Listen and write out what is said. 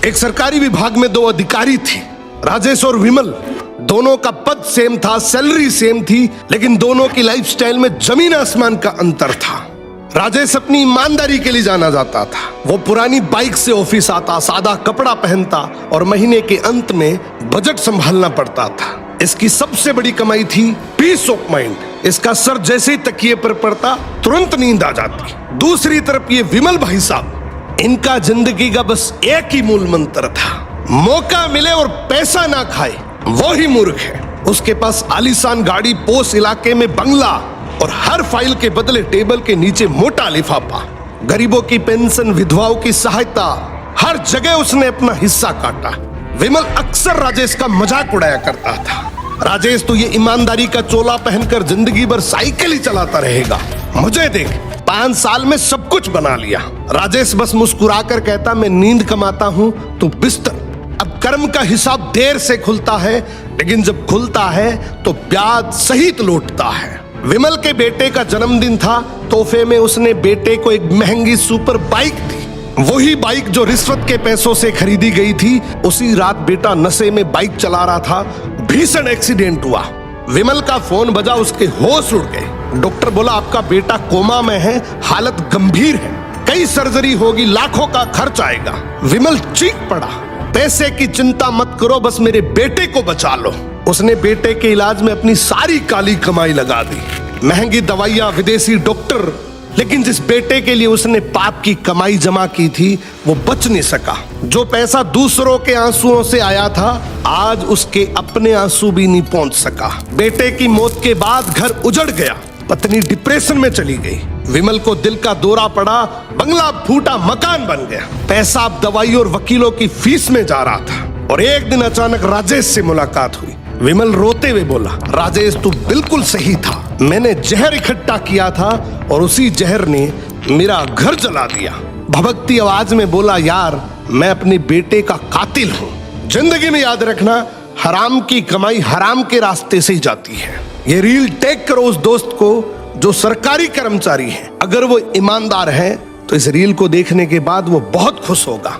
एक सरकारी विभाग में दो अधिकारी थे, राजेश और विमल। दोनों का पद सेम था, सैलरी सेम थी, लेकिन दोनों की लाइफस्टाइल में जमीन आसमान का अंतर था। राजेश अपनी ईमानदारी के लिए जाना जाता था। वो पुरानी बाइक से ऑफिस आता, सादा कपड़ा पहनता और महीने के अंत में बजट संभालना पड़ता था। इसकी सबसे बड़ी कमाई थी पीस ऑफ माइंड। इसका सर जैसे ही तकिए पर पड़ता तुरंत नींद आ जाती। दूसरी तरफ ये विमल भाई साहब, इनका जिंदगी का बस एक ही मूल मंत्र था, मौका मिले और पैसा ना खाए वो ही मूर्ख है। उसके पास आलीशान गाड़ी, पोस्ट इलाके में बंगला और हर फाइल के बदले टेबल के नीचे मोटा लिफाफा। गरीबों की पेंशन, विधवाओं की सहायता, हर जगह उसने अपना हिस्सा काटा। विमल अक्सर राजेश का मजाक उड़ाया करता था। राजेश तो ये ईमानदारी का चोला पहनकर जिंदगी भर साइकिल ही चलाता रहेगा, मुझे देख 5 साल में सब कुछ बना लिया। राजेश बस मुस्कुराकर कहता, मैं नींद कमाता हूँ तो बिस्तर। अब कर्म का हिसाब देर से खुलता है, लेकिन जब खुलता है तो ब्याज सहित लौटता है। विमल के बेटे का जन्मदिन था, तोहफे में उसने बेटे को एक महंगी सुपर बाइक दी। वही बाइक जो रिश्वत के पैसों से खरीदी गई थी। उसी रात बेटा नशे में बाइक चला रहा था, भीषण एक्सीडेंट हुआ। विमल का फोन बजा, उसके होश उड़ गए। डॉक्टर बोला आपका बेटा कोमा में है, हालत गंभीर है, कई सर्जरी होगी, लाखों का खर्च आएगा। विमल चीख पड़ा, पैसे की चिंता मत करो, बस मेरे बेटे को बचा लो। उसने बेटे के इलाज में अपनी सारी काली कमाई लगा दी, महंगी दवाइयां, विदेशी डॉक्टर। लेकिन जिस बेटे के लिए उसने पाप की कमाई जमा की थी वो बच नहीं सका। जो पैसा दूसरों के आंसुओं से आया था, आज उसके अपने आंसू भी नहीं पहुंच सका। बेटे की मौत के बाद घर उजड़ गया, पत्नी डिप्रेशन में चली गई। विमल को दिल का दौरा पड़ा, बंगला फूटा, मकान बन गया। पैसा अब दवाई और वकीलों की फीस में जा रहा था। और एक दिन अचानक राजेश से मुलाकात हुई। विमल रोते हुए बोला, राजेश तू बिल्कुल सही था, मैंने जहर इकट्ठा किया था और उसी जहर ने मेरा घर जला दिया। भभकती आवाज में बोला, यार मैं अपने बेटे का कातिल हूँ। जिंदगी में याद रखना, हराम की कमाई हराम के रास्ते से ही जाती है। ये रील टैग करो उस दोस्त को जो सरकारी कर्मचारी है। अगर वो ईमानदार है तो इस रील को देखने के बाद वो बहुत खुश होगा।